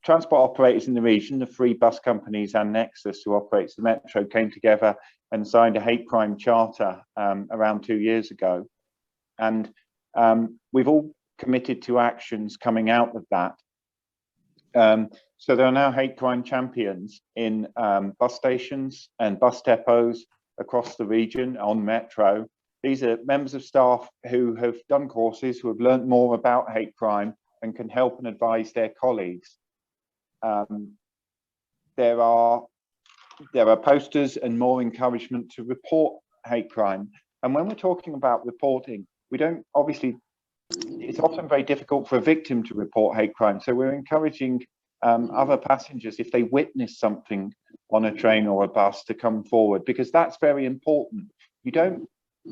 transport operators in the region, the three bus companies and Nexus, who operates the metro, came together and signed a hate crime charter around 2 years ago. And we've all committed to actions coming out of that. So there are now hate crime champions in bus stations and bus depots across the region on metro. These are members of staff who have done courses, who have learned more about hate crime and can help and advise their colleagues. There are posters and more encouragement to report hate crime. And when we're talking about reporting, we don't obviously, it's often very difficult for a victim to report hate crime. So we're encouraging other passengers, if they witness something on a train or a bus, to come forward, because that's very important. You don't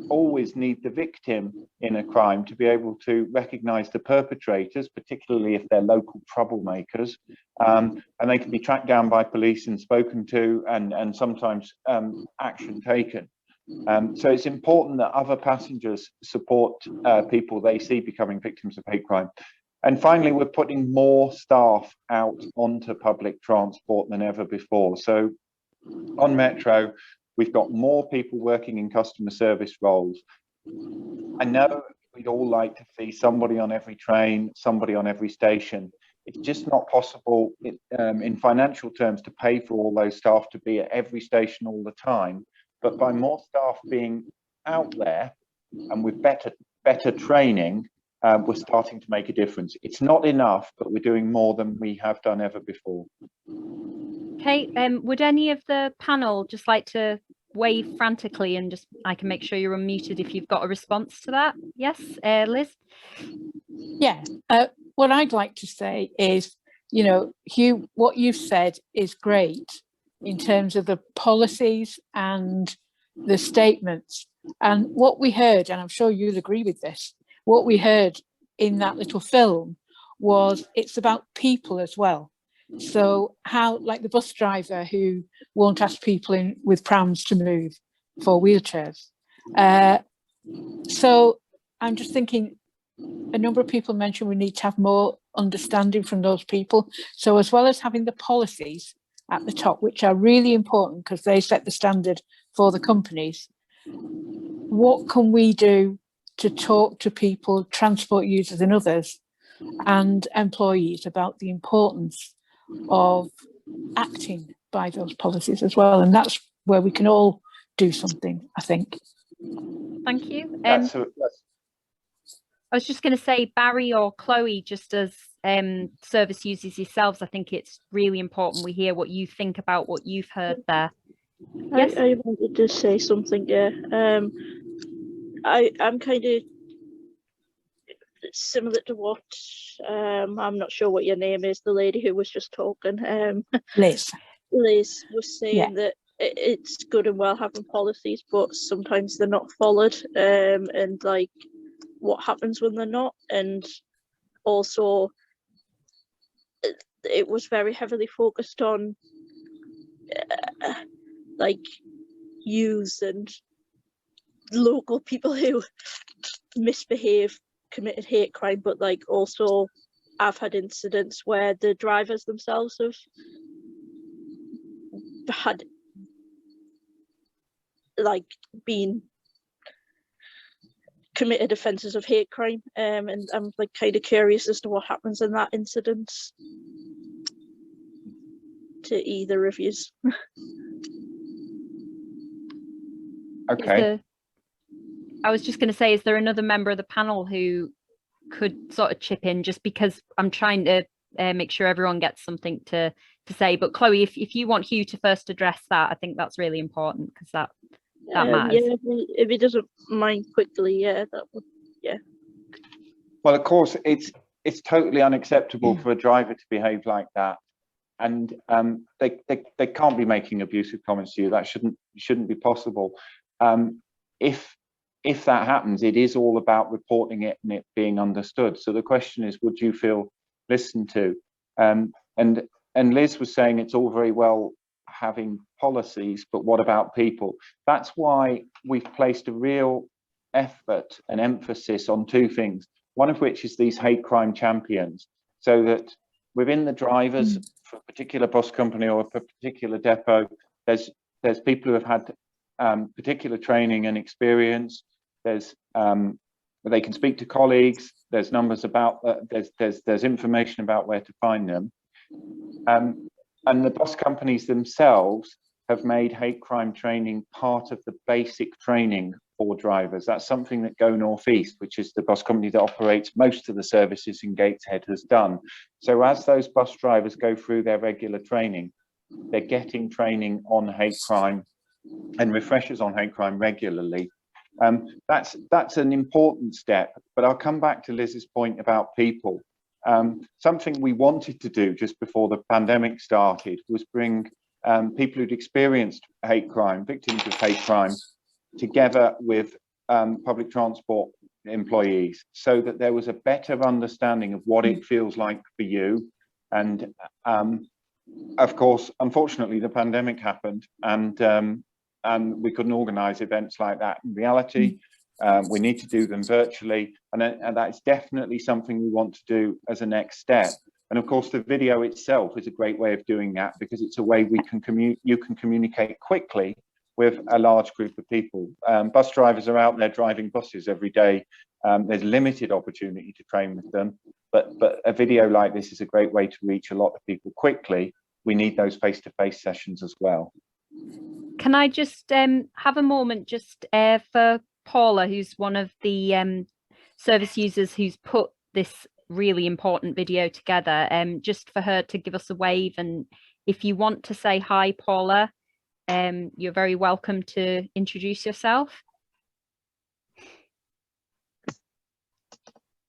always need the victim in a crime to be able to recognize the perpetrators, particularly if they're local troublemakers, and they can be tracked down by police and spoken to, and sometimes action taken. So it's important that other passengers support people they see becoming victims of hate crime. And finally, we're putting more staff out onto public transport than ever before. So on metro, we've got more people working in customer service roles. I know we'd all like to see somebody on every train, somebody on every station. It's just not possible in financial terms to pay for all those staff to be at every station all the time. But by more staff being out there and with better training, we're starting to make a difference. It's not enough, but we're doing more than we have done ever before. Okay, would any of the panel just like to wave frantically, and just I can make sure you're unmuted if you've got a response to that? Yes, Liz? Yeah, what I'd like to say is, you know, Hugh, what you've said is great in terms of the policies and the statements. And what we heard, and I'm sure you'll agree with this, what we heard in that little film was it's about people as well. So how, like the bus driver who won't ask people in with prams to move for wheelchairs. So I'm just thinking, a number of people mentioned we need to have more understanding from those people. So as well as having the policies at the top, which are really important because they set the standard for the companies, what can we do to talk to people, transport users and others, and employees about the importance of acting by those policies as well? And that's where we can all do something, I think. Thank you. I was just going to say, Barry or Chloe, just as service users yourselves, I think it's really important we hear what you think about what you've heard there. Yes? I wanted to say something, yeah. I'm kind of similar to what, I'm not sure what your name is, the lady who was just talking. Liz was saying that it's good and well having policies, but sometimes they're not followed, and like what happens when they're not. And also it was very heavily focused on like youths and local people who misbehave, committed hate crime, but like also I've had incidents where the drivers themselves have had like been committed offences of hate crime, and I'm like kind of curious as to what happens in that incident to either of you. Okay. I was just going to say, is there another member of the panel who could sort of chip in, just because I'm trying to make sure everyone gets something to say. But Chloe, if you want Hugh to first address that, I think that's really important, because that matters. Yeah, if he doesn't mind quickly, yeah, that would, yeah. Well, of course, it's totally unacceptable for a driver to behave like that, and they can't be making abusive comments to you. That shouldn't be possible. If that happens, it is all about reporting it and it being understood. So the question is, would you feel listened to? And Liz was saying it's all very well having policies, but what about people? That's why we've placed a real effort and emphasis on two things. One of which is these hate crime champions, so that within the drivers for a particular bus company or a particular depot, there's people who have had particular training and experience. There's they can speak to colleagues. There's numbers about there's information about where to find them, and the bus companies themselves have made hate crime training part of the basic training for drivers. That's something that Go North East, which is the bus company that operates most of the services in Gateshead, has done. So as those bus drivers go through their regular training, they're getting training on hate crime and refreshers on hate crime regularly. That's an important step, but I'll come back to Liz's point about people. Something we wanted to do just before the pandemic started was bring people who'd experienced hate crime, victims of hate crime, together with public transport employees, so that there was a better understanding of what it feels like for you. And of course, unfortunately, the pandemic happened, and we couldn't organise events like that in reality. We need to do them virtually, and that's definitely something we want to do as a next step. And of course, the video itself is a great way of doing that, because it's a way you can communicate quickly with a large group of people. Bus drivers are out there driving buses every day. There's limited opportunity to train with them, but a video like this is a great way to reach a lot of people quickly. We need those face-to-face sessions as well. Can I just have a moment just for Paula, who's one of the service users who's put this really important video together, just for her to give us a wave. And if you want to say hi, Paula, you're very welcome to introduce yourself.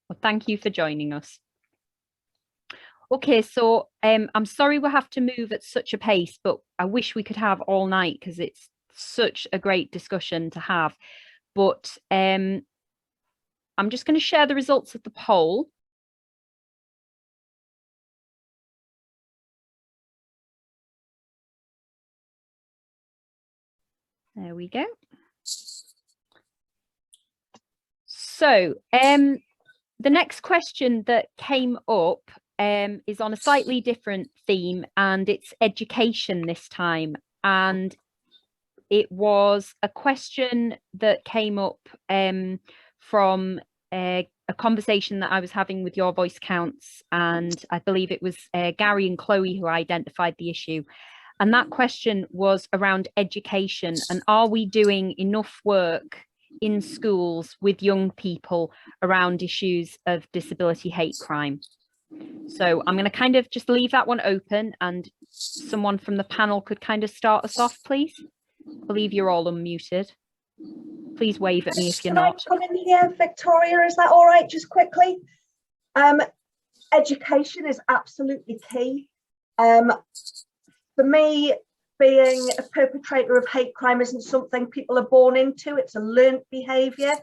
Well, thank you for joining us. Okay, so I'm sorry we'll have to move at such a pace, but I wish we could have all night, because it's such a great discussion to have. But I'm just going to share the results of the poll. There we go. So the next question that came up is on a slightly different theme, and it's education this time. And it was a question that came up from a conversation that I was having with Your Voice Counts, and I believe it was Gary and Chloe who identified the issue. And that question was around education, and are we doing enough work in schools with young people around issues of disability hate crime? So I'm going to kind of just leave that one open, and someone from the panel could kind of start us off, please. I believe you're all unmuted. Please wave at me if you're not. Can I come in here, Victoria? Is that all right? Just quickly. Education is absolutely key. For me, being a perpetrator of hate crime isn't something people are born into. It's a learned behaviour,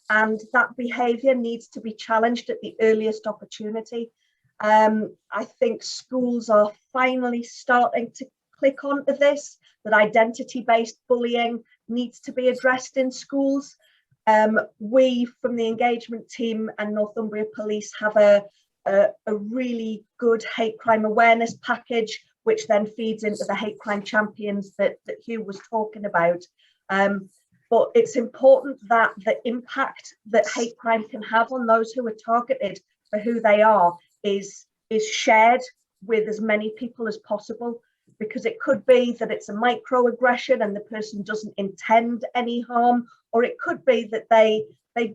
and that behaviour needs to be challenged at the earliest opportunity. I think schools are finally starting to click onto this, that identity-based bullying needs to be addressed in schools. We, from the engagement team and Northumbria Police, have a really good hate crime awareness package, which then feeds into the hate crime champions that Hugh was talking about. But it's important that the impact that hate crime can have on those who are targeted for who they are is shared with as many people as possible, because it could be that it's a microaggression and the person doesn't intend any harm, or it could be that they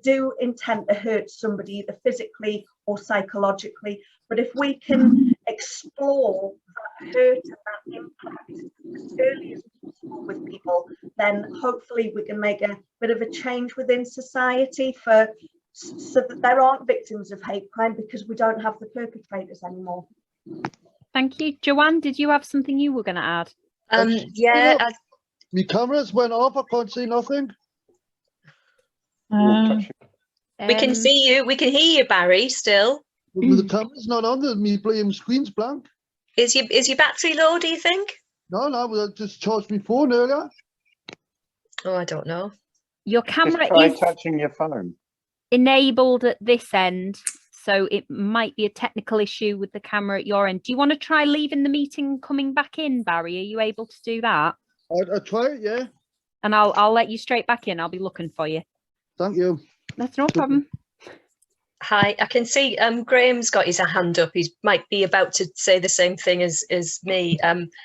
do intend to hurt somebody either physically or psychologically. But if we can explore that hurt and that impact as early as possible with people, then hopefully we can make a bit of a change within society so that there aren't victims of hate crime, because we don't have the perpetrators anymore. Thank you. Joanne, did you have something you were going to add? Yeah. My cameras went off. I can't see nothing. We can see you. We can hear you, Barry, still. Well, the camera's not on. My playing screen's blank. Is your battery low, do you think? No, I just charged my phone earlier. Oh, I don't know. Your camera Just try is touching your phone. enabled at this end, so it might be a technical issue with the camera at your end. Do you want to try leaving the meeting, coming back in, Barry? Are you able to do that? I'll try it, yeah. And I'll let you straight back in. I'll be looking for you. Thank you. That's no problem. Hi, I can see Graeme's got his hand up. He might be about to say the same thing as me.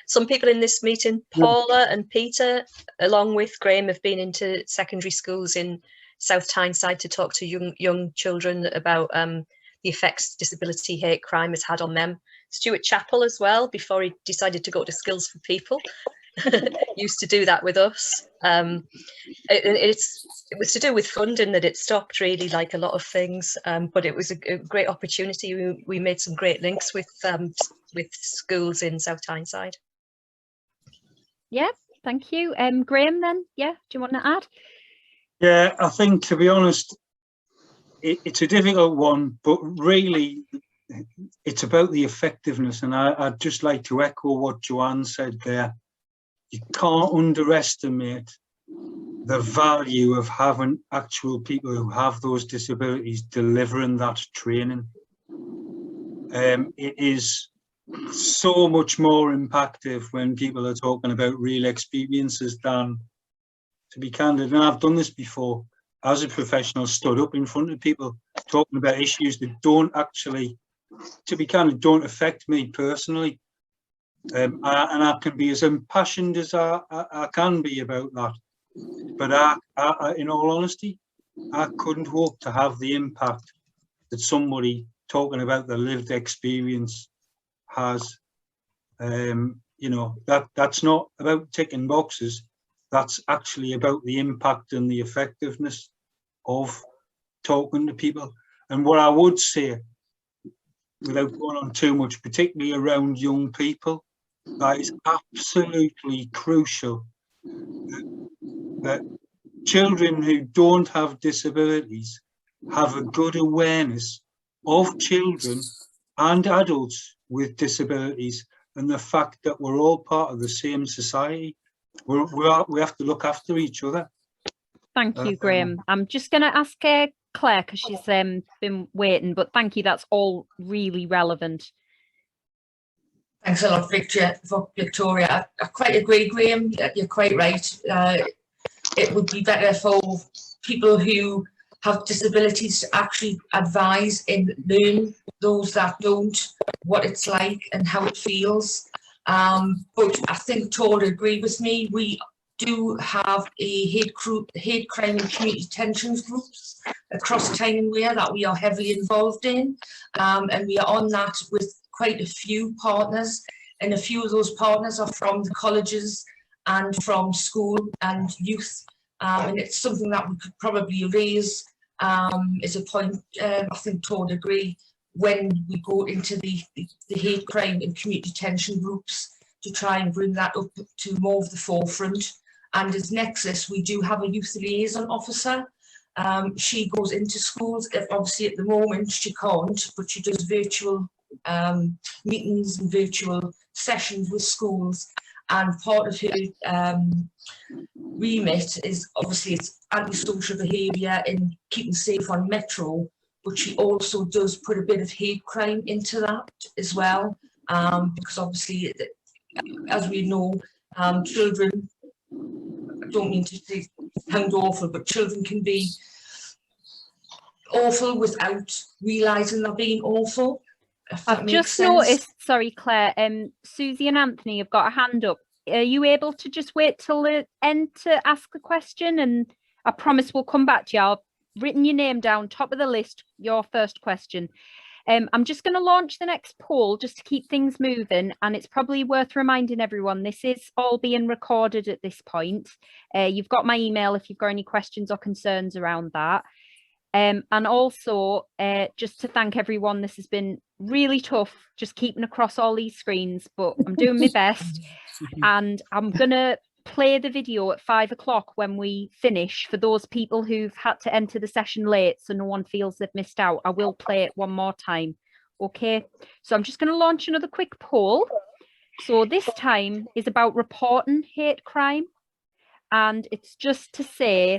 Some people in this meeting, Paula and Peter, along with Graeme, have been into secondary schools in South Tyneside to talk to young children about the effects disability hate crime has had on them. Stuart Chappell as well, before he decided to go to Skills for People, used to do that with us. It was to do with funding that it stopped, really, like a lot of things, but it was a great opportunity. We made some great links with schools in South Tyneside. Yeah, thank you. Graeme, then, yeah, do you want to add? Yeah, I think, to be honest, it's a difficult one, but really it's about the effectiveness. And I'd just like to echo what Joanne said there. You can't underestimate the value of having actual people who have those disabilities delivering that training. It is so much more impactful when people are talking about real experiences than, to be candid, and I've done this before, as a professional, stood up in front of people talking about issues that don't actually, to be candid, don't affect me personally. And I can be as impassioned as I can be about that. But I, in all honesty, I couldn't hope to have the impact that somebody talking about the lived experience has. You know, that's not about ticking boxes. That's actually about the impact and the effectiveness of talking to people. And what I would say, without going on too much, particularly around young people, that is absolutely crucial that children who don't have disabilities have a good awareness of children and adults with disabilities and the fact that we're all part of the same society. We have to look after each other. Thank you, Graeme. I'm just going to ask Claire, because she's been waiting, but thank you. That's all really relevant. Thanks a lot, Victoria. I quite agree, Graeme. You're quite right. It would be better for people who have disabilities to actually advise and learn those that don't what it's like and how it feels. But I think Todd agree with me. We do have a hate crime and community tensions groups across Tyneside that we are heavily involved in, and we are on that with quite a few partners, and a few of those partners are from the colleges and from school and youth, and it's something that we could probably raise as a point. I think Todd agree, when we go into the hate crime and community tension groups, to try and bring that up to more of the forefront. And as Nexus, we do have a youth liaison officer. She goes into schools. Obviously at the moment she can't, but she does virtual meetings and virtual sessions with schools, and part of her remit is obviously it's antisocial behaviour and keeping safe on Metro, but she also does put a bit of hate crime into that as well, because obviously, as we know, children, I don't mean to sound awful, but children can be awful without realising they're being awful. I've just noticed, sorry Claire, Susie and Anthony have got a hand up. Are you able to just wait till the end to ask a question? And I promise we'll come back to you. I've written your name down, top of the list, your first question. I'm just going to launch the next poll just to keep things moving, and it's probably worth reminding everyone this is all being recorded at this point. You've got my email if you've got any questions or concerns around that. And also just to thank everyone, this has been really tough just keeping across all these screens, but I'm doing my best, and I'm gonna play the video at 5 o'clock when we finish for those people who've had to enter the session late so no one feels they've missed out. I will play it one more time. Okay, so I'm just going to launch another quick poll. So this time is about reporting hate crime, and it's just to say,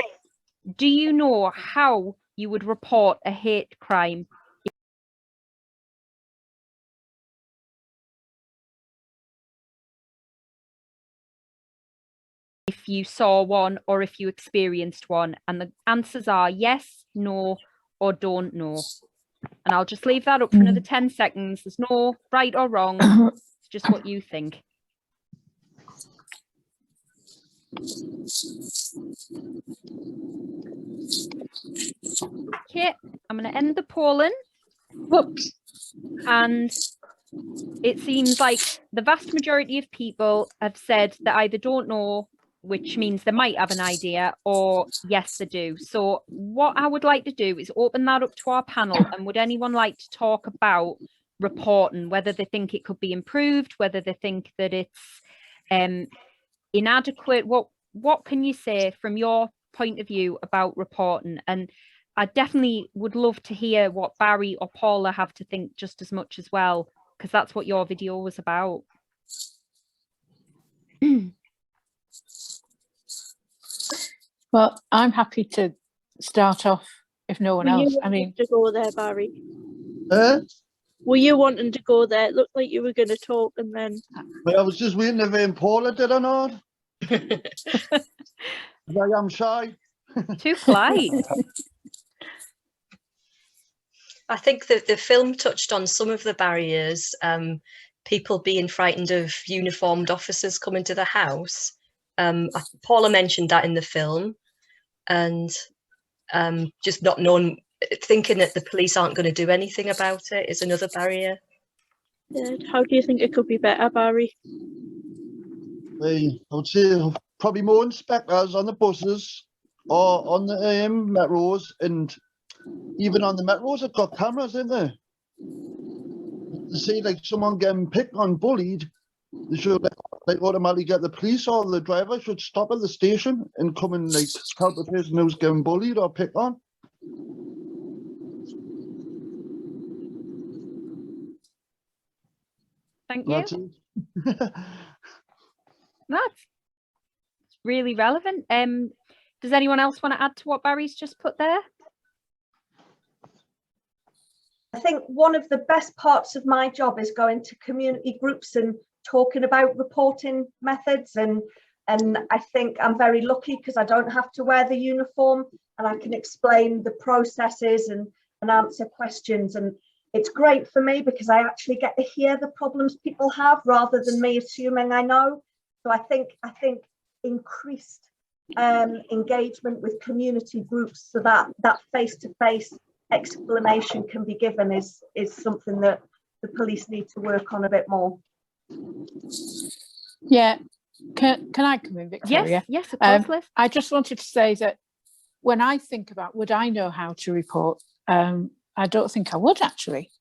do you know how you would report a hate crime? if you saw one or if you experienced one. And the answers are yes, no, or don't know. And I'll just leave that up for another 10 seconds. There's no right or wrong. It's just what you think. Okay, I'm going to end the polling. Whoops. And it seems like the vast majority of people have said that either don't know, which means they might have an idea, or yes, they do. So what I would like to do is open that up to our panel. And would anyone like to talk about reporting, whether they think it could be improved, whether they think that it's inadequate? What can you say from your point of view about reporting? And I definitely would love to hear what Barry or Paula have to think just as much as well, because that's what your video was about. Well, I'm happy to start off if no one else. I mean, to go there, Barry. Were you wanting to go there? It looked like you were going to talk, and then I was just waiting if Paula did or not. I am shy. Too polite. I think that the film touched on some of the barriers, people being frightened of uniformed officers coming to the house. Paula mentioned that in the film, and just not knowing, thinking that the police aren't going to do anything about it is another barrier. Yeah. How do you think it could be better, Barry? I would say probably more inspectors on the buses or on the metros, and even on the metros have got cameras in there. To see like someone getting picked on, bullied, they should like automatically get the police or the driver should stop at the station and come and like help the person who's getting bullied or picked on. Thank you. That's really relevant. Does anyone else want to add to what Barry's just put there? I think one of the best parts of my job is going to community groups and talking about reporting methods, and I think I'm very lucky because I don't have to wear the uniform and I can explain the processes and answer questions, and it's great for me because I actually get to hear the problems people have rather than me assuming I know. So I think increased engagement with community groups so that face-to-face explanation can be given is something that the police need to work on a bit more. Yeah, can I come in, Victoria? Yes, of course, Liz. I just wanted to say that when I think about would I know how to report, I don't think I would actually.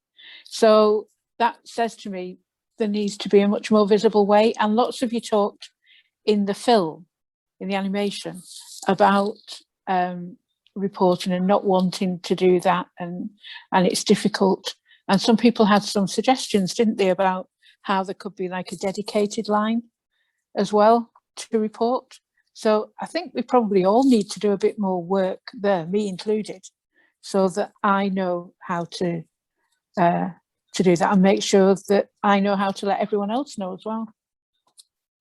So that says to me there needs to be a much more visible way, and lots of you talked in the film, in the animation, about reporting and not wanting to do that, and it's difficult. And some people had some suggestions, didn't they, about how there could be like a dedicated line as well to report. So I think we probably all need to do a bit more work there, me included, so that I know how to do that and make sure that I know how to let everyone else know as well.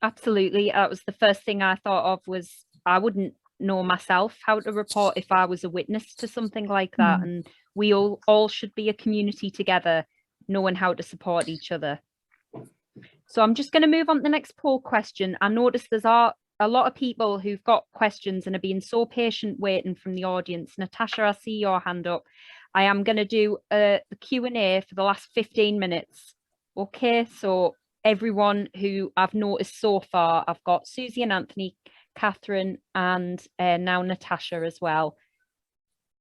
Absolutely. That was the first thing I thought of, was I wouldn't know myself how to report if I was a witness to something like that. And we all should be a community together, knowing how to support each other. So I'm just going to move on to the next poll question. I noticed there's a lot of people who've got questions and are being so patient waiting from the audience. Natasha, I see your hand up. I am going to do the Q&A for the last 15 minutes. Okay, so everyone who I've noticed so far, I've got Susie and Anthony, Catherine, and now Natasha as well.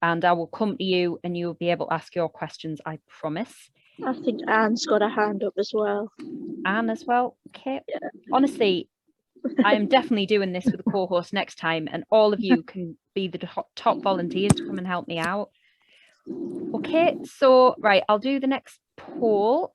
And I will come to you and you'll be able to ask your questions, I promise. I think Anne's got a hand up as well. Anne as well? Okay. Yeah. Honestly, I am definitely doing this with a co-host next time, and all of you can be the top volunteers to come and help me out. Okay, so right, I'll do the next poll.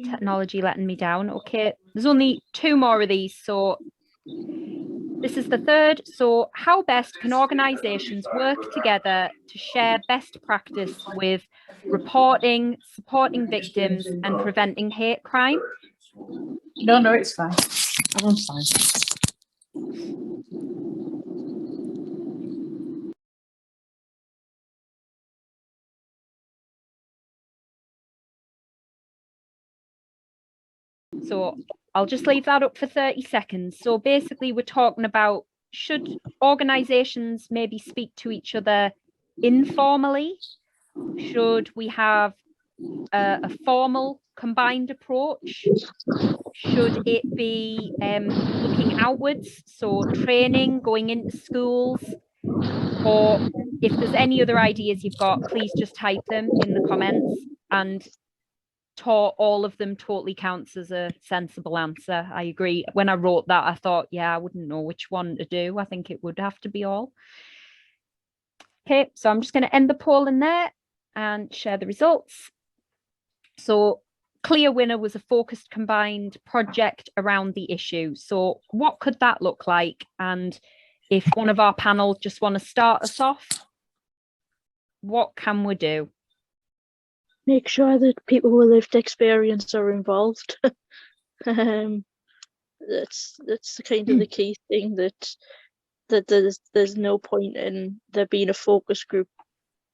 Technology letting me down. Okay, there's only 2 more of these, so this is the third. So how best can organisations work together to share best practice with reporting, supporting victims and preventing hate crime? No, it's fine. I'm on fine. So I'll just leave that up for 30 seconds. So basically we're talking about, should organisations maybe speak to each other informally? Should we have a formal combined approach? Should it be looking outwards, so training, going into schools? Or if there's any other ideas you've got, please just type them in the comments, and all of them totally counts as a sensible answer. I agree. When I wrote that, I thought, yeah, I wouldn't know which one to do. I think it would have to be all. Okay, so I'm just going to end the poll in there and share the results. So clear winner was a focused combined project around the issue. So what could that look like? And if one of our panel just want to start us off, what can we do? Make sure that people with lived experience are involved. That's the kind of the key thing, that there's no point in there being a focus group,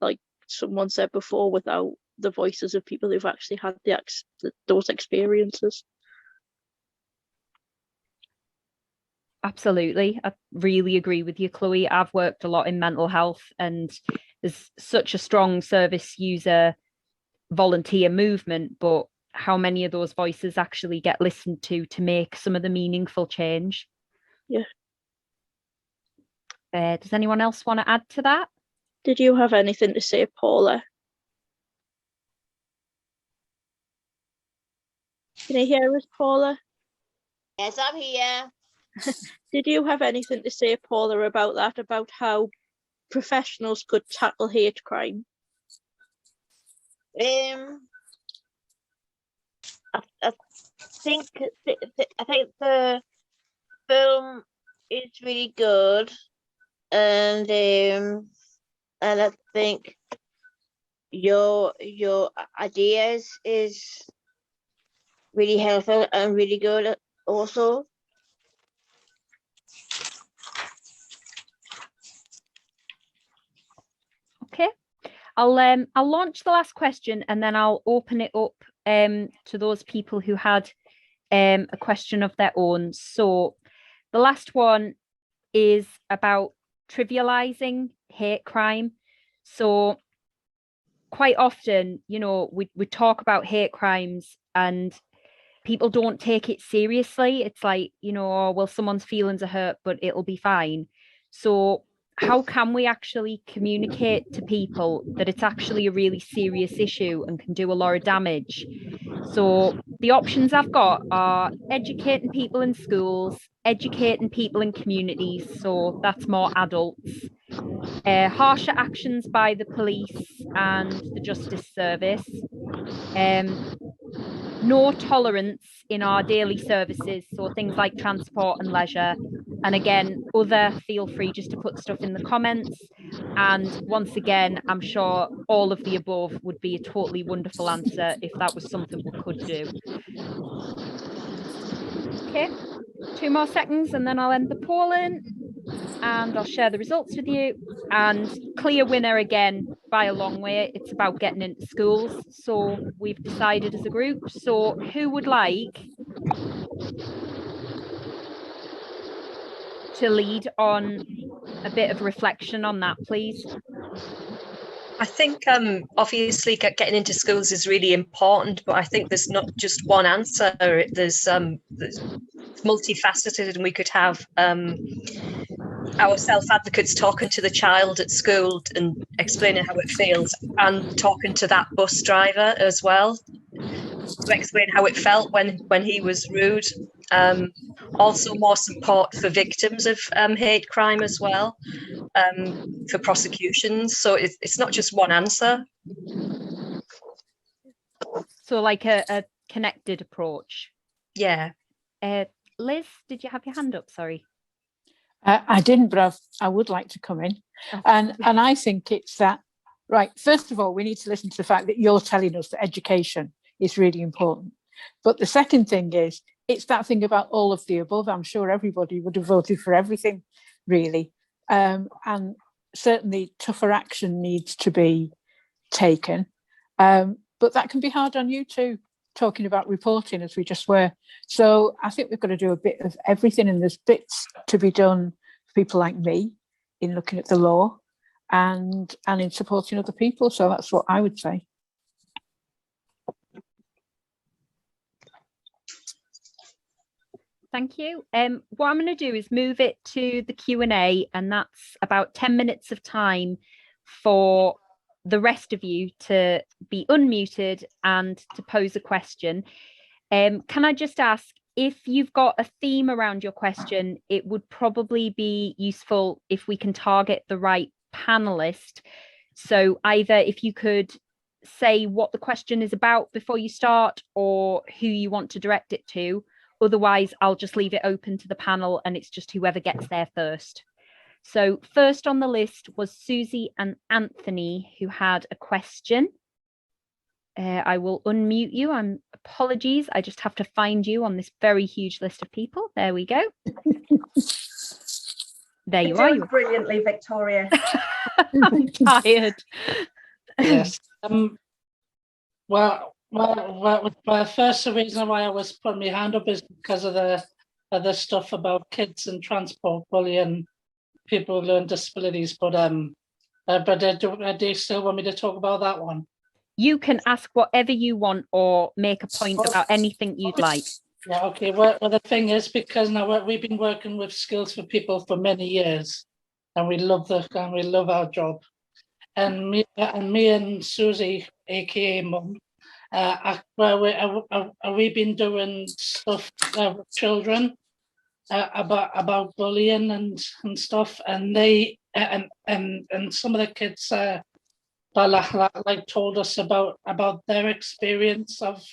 like someone said before, without the voices of people who've actually had those experiences. Absolutely. I really agree with you, Chloe. I've worked a lot in mental health, and there's such a strong service user volunteer movement, but how many of those voices actually get listened to make some of the meaningful change? Yeah. Does anyone else want to add to that? Did you have anything to say, Paula? Can you hear us, Paula? Yes, I'm here. Did you have anything to say, Paula, about that, about how professionals could tackle hate crime? I think the film is really good, and I think your ideas is really helpful and really good also. Okay, I'll launch the last question, and then I'll open it up to those people who had a question of their own. So the last one is about trivializing hate crime. So quite often, you know, we talk about hate crimes and people don't take it seriously. It's like, you know, oh, well, someone's feelings are hurt, but it'll be fine. So how can we actually communicate to people that it's actually a really serious issue and can do a lot of damage? So the options I've got are educating people in schools, educating people in communities, so that's more adults, harsher actions by the police and the justice service, no tolerance in our daily services, so things like transport and leisure. And again, feel free just to put stuff in the comments. And once again, I'm sure all of the above would be a totally wonderful answer if that was something we could do. Okay, 2 more seconds and then I'll end the polling and I'll share the results with you. And clear winner again by a long way. It's about getting into schools. So we've decided as a group. So who would like to lead on a bit of reflection on that, please? I think obviously getting into schools is really important, but I think there's not just one answer. There's multifaceted, and we could have our self-advocates talking to the child at school and explaining how it feels, and talking to that bus driver as well to explain how it felt when he was rude. Also more support for victims of hate crime as well, for prosecutions. So it's not just one answer. So like a connected approach. Yeah. Liz, did you have your hand up? Sorry. I didn't, but I would like to come in. And I think it's that, right, first of all, we need to listen to the fact that you're telling us that education is really important. But the second thing is it's that thing about all of the above. I'm sure everybody would have voted for everything, really. And certainly tougher action needs to be taken. But that can be hard on you too, talking about reporting as we just were. So I think we've got to do a bit of everything, and there's bits to be done for people like me in looking at the law and in supporting other people. So that's what I would say. Thank you. What I'm going to do is move it to the Q&A, and that's about 10 minutes of time for the rest of you to be unmuted and to pose a question. Can I just ask, if you've got a theme around your question, it would probably be useful if we can target the right panelist. So either if you could say what the question is about before you start, or who you want to direct it to. Otherwise, I'll just leave it open to the panel and it's just whoever gets there first. So first on the list was Susie and Anthony, who had a question. I will unmute you. Apologies, I just have to find you on this very huge list of people. There we go. There you are. You're brilliantly, Victoria. I'm tired. Yes. Well, first, the reason why I was putting my hand up is because of the stuff about kids and transport bullying, people with learning disabilities. But do you still want me to talk about that one? You can ask whatever you want or make a point about anything you'd like. Yeah, okay. Well, the thing is, because now we've been working with Skills for People for many years, and we love our job. And me and Susie, aka Mum, we've been doing stuff with children about bullying and stuff, and they and some of the kids like told us about their experience of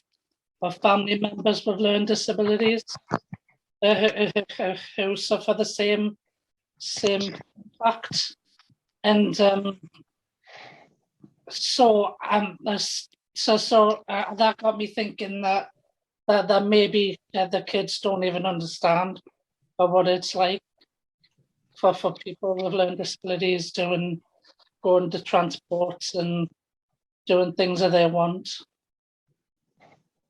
family members with learning disabilities who suffer the same impact, and so that got me thinking that maybe the kids don't even understand what it's like for people with learning disabilities going to transports and doing things that they want.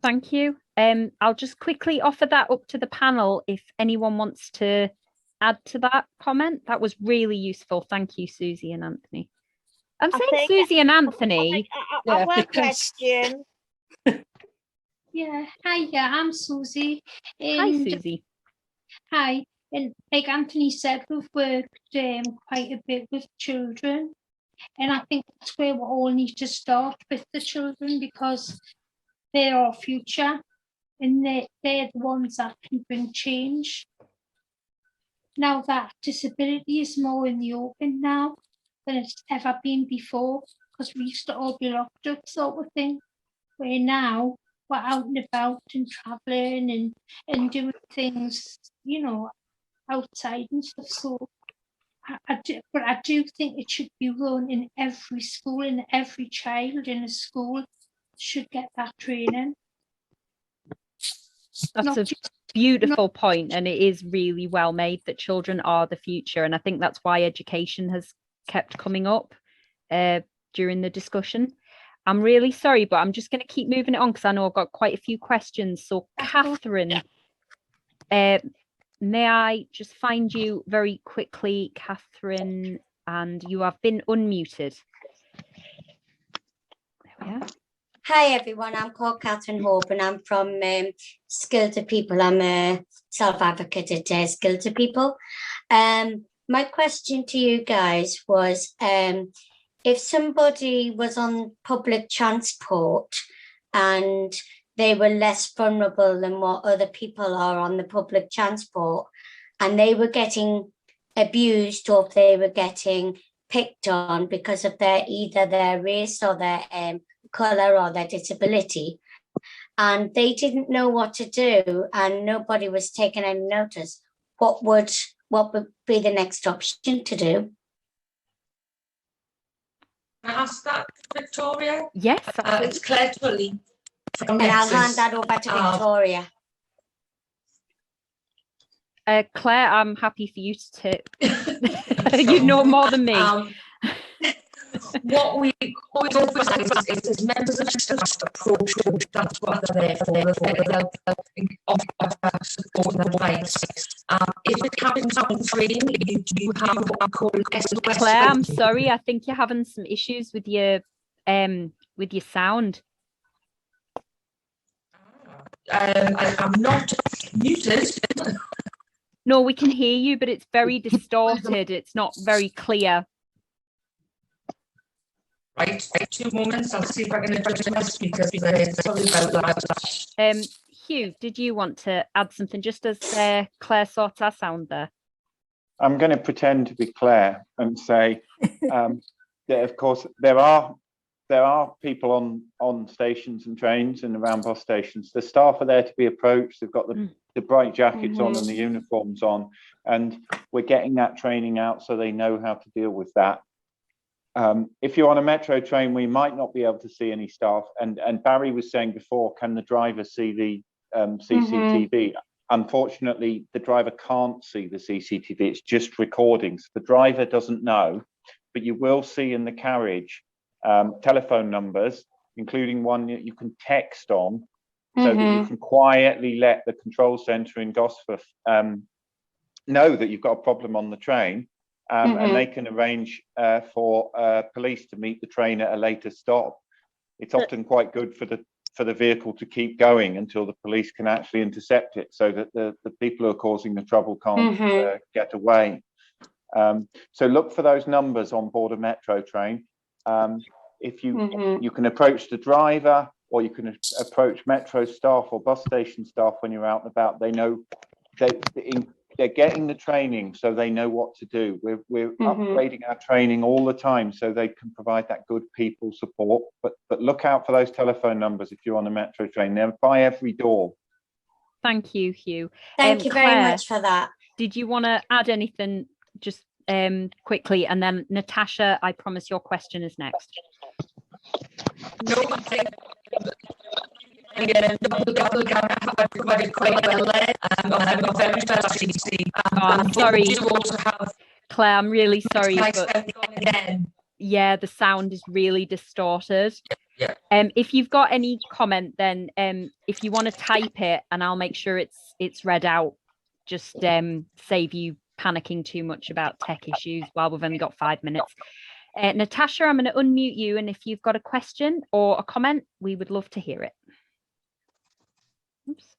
Thank you. I'll just quickly offer that up to the panel if anyone wants to add to that comment. That was really useful. Thank you, Susie and Anthony. I'm saying Susie and Anthony. I've got a question. Yeah, hi, I'm Susie. Hi, Susie. Hi, and like Anthony said, we've worked quite a bit with children, and I think that's where we all need to start, with the children, because they're our future, and they're the ones that can bring change. Now that disability is more in the open now than it's ever been before, because we used to all be locked up sort of thing, where now we're out and about and travelling and doing things, you know, outside and stuff. So I do think it should be run in every school, and every child in a school should get that training. That's a beautiful point, and it is really well made that children are the future, and I think that's why education has kept coming up during the discussion. I'm really sorry, but I'm just going to keep moving it on because I know I've got quite a few questions. So Catherine, may I just find you very quickly, Catherine, and you have been unmuted. There we are. Hi everyone, I'm called Catherine Hope and I'm from Skill to People. I'm a self-advocate at Skill to People. My question to you guys was, if somebody was on public transport and they were less vulnerable than what other people are on the public transport, and they were getting abused or if they were getting picked on because of either their race or their colour or their disability, and they didn't know what to do and nobody was taking any notice, what would be the next option to do? Can I ask that, Victoria? Yes. It's Claire Tulley. And I'll hand that over to Victoria. Claire, I'm happy for you to tip. You know more than me. What we always is as members of staff approach, that's what they're there for. They'll offer support and advice. If it happens on screen, you have what I call SOS. Claire, I'm sorry, I think you're having some issues with your sound. I'm not muted. No, we can hear you, but it's very distorted. It's not very clear. Right, 2 moments. I'll see if I can adjust my speakers. Sorry about that. Hugh, did you want to add something just as Claire sorts our sound there? I'm going to pretend to be Claire and say that, of course, there are people on stations and trains and around bus stations. The staff are there to be approached. They've got the bright jackets on and the uniforms on, and we're getting that training out so they know how to deal with that. If you're on a metro train, we might not be able to see any staff. And Barry was saying before, can the driver see the CCTV? Unfortunately, the driver can't see the CCTV. It's just recordings. The driver doesn't know, but you will see in the carriage telephone numbers, including one that you can text on, so that you can quietly let the control centre in Gosforth know that you've got a problem on the train. And they can arrange for police to meet the train at a later stop. It's often quite good for the vehicle to keep going until the police can actually intercept it, so that the people who are causing the trouble can't get away. So look for those numbers on board a metro train. If you can approach the driver, or you can approach metro staff or bus station staff when you're out and about. They know they're getting the training, so they know what to do. We're upgrading our training all the time so they can provide that good people support. But look out for those telephone numbers if you're on a metro train. They're by every door. Thank you, Hugh. Thank you very Claire, much for that. Did you want to add anything just quickly? And then Natasha, I promise your question is next. No, I think again, I provided quite well there. I'm very sorry to see. I'm sorry, we do also have Claire, I'm really sorry, nice but again. yeah, the sound is really distorted. Yeah. If you've got any comment, then if you want to type it, and I'll make sure it's read out, just save you panicking too much about tech issues while we've only got 5 minutes. Natasha, I'm going to unmute you, and if you've got a question or a comment, we would love to hear it. Oops.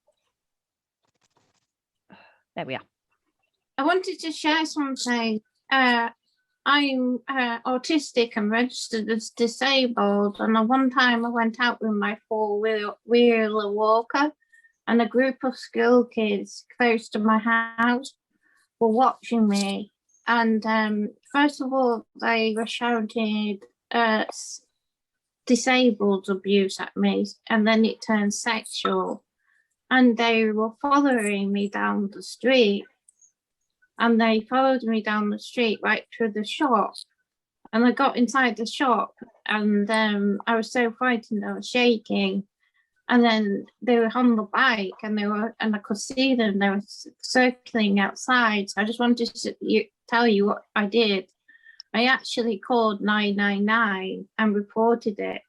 There we are. I wanted to share something. I'm autistic and registered as disabled, and one time I went out with my four-wheeler walker, and a group of school kids close to my house were watching me. And first of all, they were shouting disabled abuse at me, and then it turned sexual. And they were following me down the street. And they followed me down the street right through the shop. And I got inside the shop, and I was so frightened, I was shaking. And then they were on the bike, and I could see them. They were circling outside. So I just wanted to tell you what I did. I actually called 999 and reported it.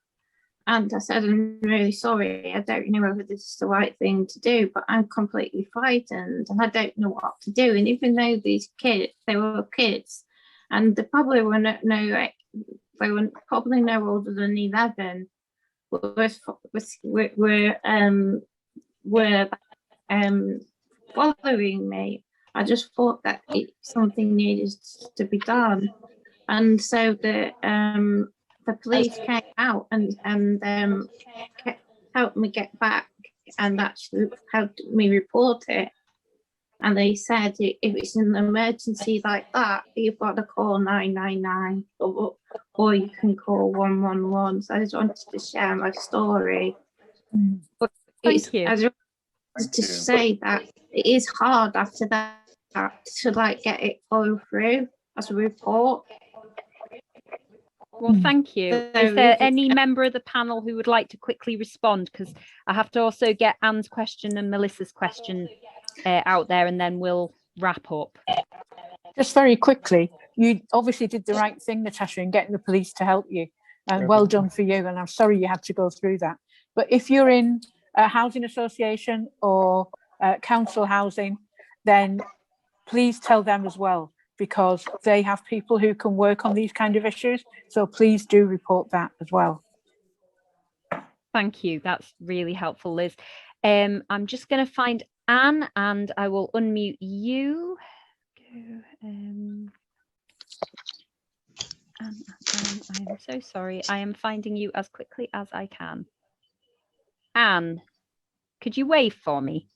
And I said, I'm really sorry. I don't know whether this is the right thing to do, but I'm completely frightened and I don't know what to do. And even though these kids, they were kids, and they probably were they were probably no older than 11, were following me. I just thought that something needed to be done, and so the police came out and helped me get back, and actually helped me report it. And they said if it's an emergency like that, you've got to call 999 or you can call 111. So I just wanted to share my story. But Thank you. I just wanted to say that it is hard after that to like get it follow through as a report. Well, thank you. Is there any member of the panel who would like to quickly respond? Because I have to also get Anne's question and Melissa's question out there, and then we'll wrap up. Just very quickly, you obviously did the right thing, Natasha, in getting the police to help you, and well done for you. And I'm sorry you had to go through that. But if you're in a housing association or council housing, then please tell them as well, because they have people who can work on these kind of issues. So please do report that as well. Thank you. That's really helpful, Liz. I'm just going to find Anne and I will unmute you. Anne, I'm so sorry. I am finding you as quickly as I can. Anne, could you wave for me?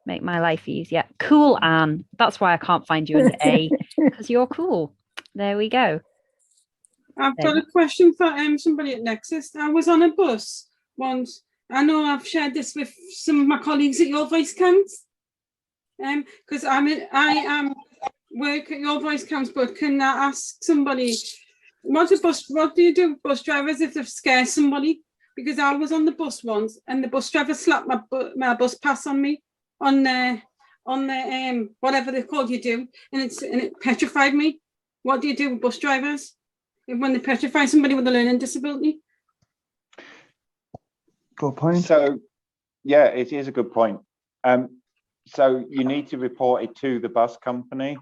Make my life easier. Cool, Anne. That's why I can't find you under A, because you're cool. There we go. I've got a question for somebody at Nexus. I was on a bus once. I know I've shared this with some of my colleagues at Your Voice Counts, because I work at Your Voice Counts. But can I ask somebody, what do you do with bus drivers if they've scared somebody? Because I was on the bus once and the bus driver slapped my bus pass on me on the whatever they called you do, and it petrified me. What do you do with bus drivers when they petrify somebody with a learning disability? Good point. So, yeah, it is a good point. So you need to report it to the bus company.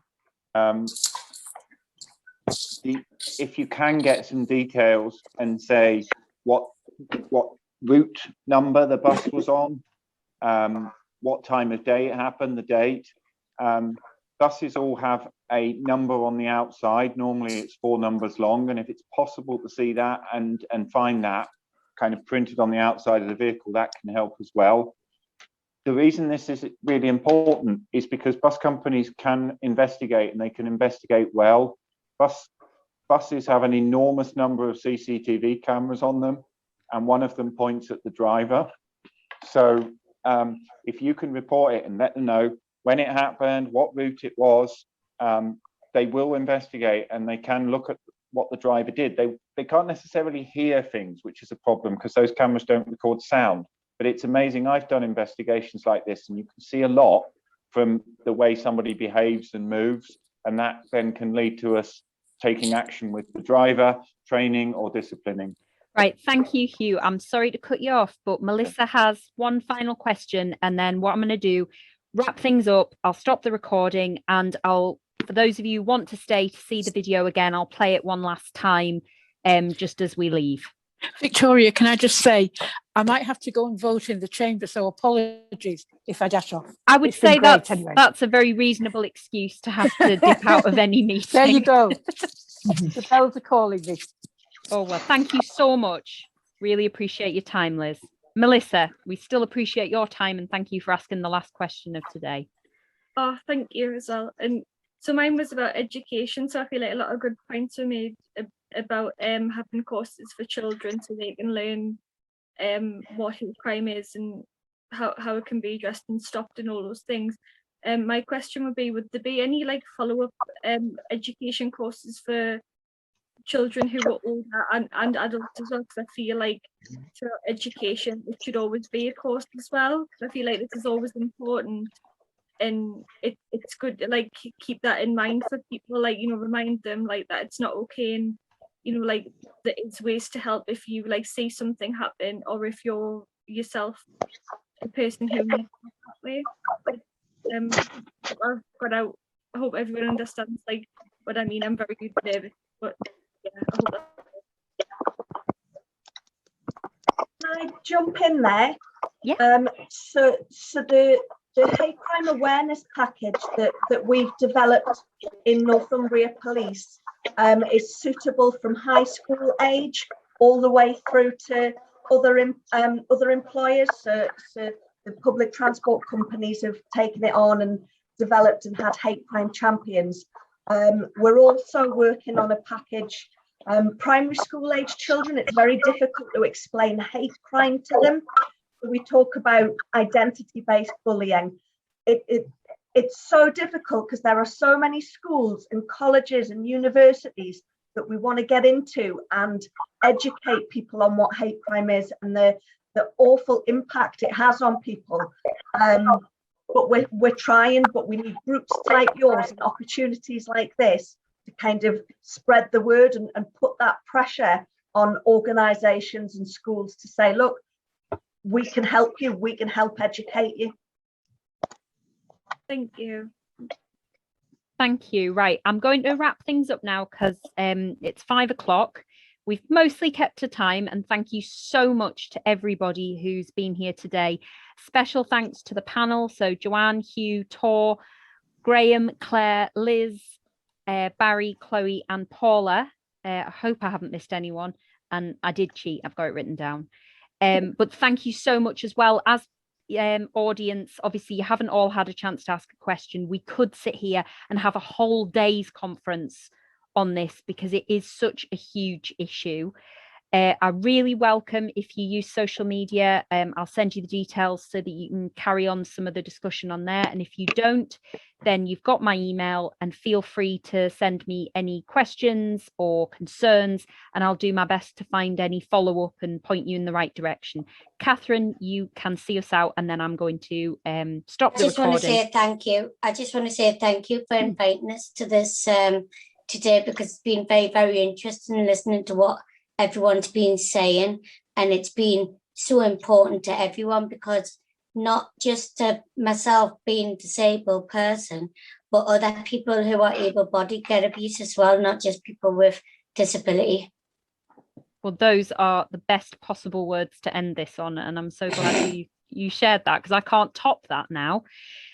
If you can get some details and say what route number the bus was on, what time of day it happened, the date. Buses all have a number on the outside. Normally it's 4 numbers long, and if it's possible to see that and find that kind of printed on the outside of the vehicle, that can help as well. The reason this is really important is because bus companies can investigate, and they can investigate well. Buses have an enormous number of CCTV cameras on them, and one of them points at the driver. So if you can report it and let them know when it happened, what route it was, they will investigate, and they can look at what the driver did. They can't necessarily hear things, which is a problem because those cameras don't record sound. But it's amazing. I've done investigations like this, and you can see a lot from the way somebody behaves and moves, and that then can lead to us taking action with the driver, training or disciplining. Right, thank you, Hugh. I'm sorry to cut you off, but Melissa has one final question, and then what I'm going to do, wrap things up. I'll stop the recording, and for those of you who want to stay to see the video again, I'll play it one last time just as we leave. Victoria, can I just say, I might have to go and vote in the chamber, so apologies if I dash off. I would say anyway. That's a very reasonable excuse to have to dip out of any meeting. There you go. The bells are calling me. Oh, well, thank you so much. Really appreciate your time, Liz. Melissa, we still appreciate your time, and thank you for asking the last question of today. Oh, thank you as well. And so mine was about education. So I feel like a lot of good points were made about having courses for children so they can learn what hate crime is and how it can be addressed and stopped and all those things. My question would be, would there be any like follow-up education courses for children who are older and adults as well? Because I feel like for education it should always be a course as well, because I feel like this is always important, and it's good to like keep that in mind for people, like, you know, remind them like that it's not okay, and you know, like there is ways to help if you like see something happen, or if you're yourself a person who needs help that way. I've got out. I hope everyone understands like what I mean. I'm very nervous, but yeah, I hope that. Can I jump in there? Yeah. So the hate crime awareness package that we've developed in Northumbria Police is suitable from high school age all the way through to other employers. So the public transport companies have taken it on and developed and had hate crime champions. We're also working on a package, primary school age children. It's very difficult to explain hate crime to them. We talk about identity-based bullying. It's so difficult because there are so many schools and colleges and universities that we want to get into and educate people on what hate crime is and the awful impact it has on people. but we're trying, but we need groups like yours and opportunities like this to kind of spread the word and put that pressure on organisations and schools to say, look, we can help you, we can help educate you. Thank you. Thank you. Right, I'm going to wrap things up now because it's 5 o'clock. We've mostly kept to time, and thank you so much to everybody who's been here today. Special thanks to the panel, so Joanne, Hugh, Tor, Graeme, Claire, Liz, Barry, Chloe and Paula. I hope I haven't missed anyone, and I did cheat, I've got it written down. But thank you so much as well as audience. Obviously you haven't all had a chance to ask a question. We could sit here and have a whole day's conference on this because it is such a huge issue. I really welcome if you use social media. I'll send you the details so that you can carry on some of the discussion on there, and if you don't, then you've got my email, and feel free to send me any questions or concerns, and I'll do my best to find any follow-up and point you in the right direction. Catherine, you can see us out, and then I'm going to stop the recording. I just want to say thank you. I just want to say thank you for inviting us to this today, because it's been very, very interesting listening to what everyone's been saying, and it's been so important to everyone, because not just to myself being a disabled person, but other people who are able-bodied get abuse as well, not just people with disability. Well, those are the best possible words to end this on, and I'm so glad you shared that, because I can't top that now.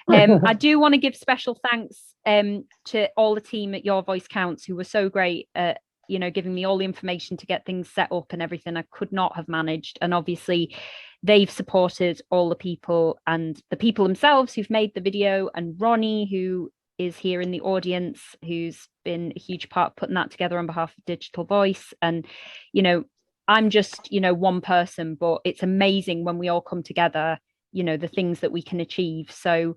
I do want to give special thanks to all the team at Your Voice Counts, who were so great at giving me all the information to get things set up and everything. I could not have managed, and obviously they've supported all the people and the people themselves who've made the video, and Ronnie, who is here in the audience, who's been a huge part putting that together on behalf of Digital Voice. And I'm just one person, but it's amazing when we all come together, the things that we can achieve. So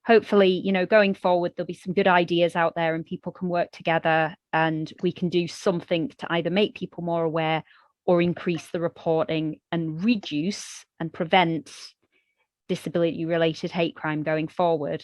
hopefully, going forward, there'll be some good ideas out there and people can work together, and we can do something to either make people more aware or increase the reporting and reduce and prevent disability related hate crime going forward.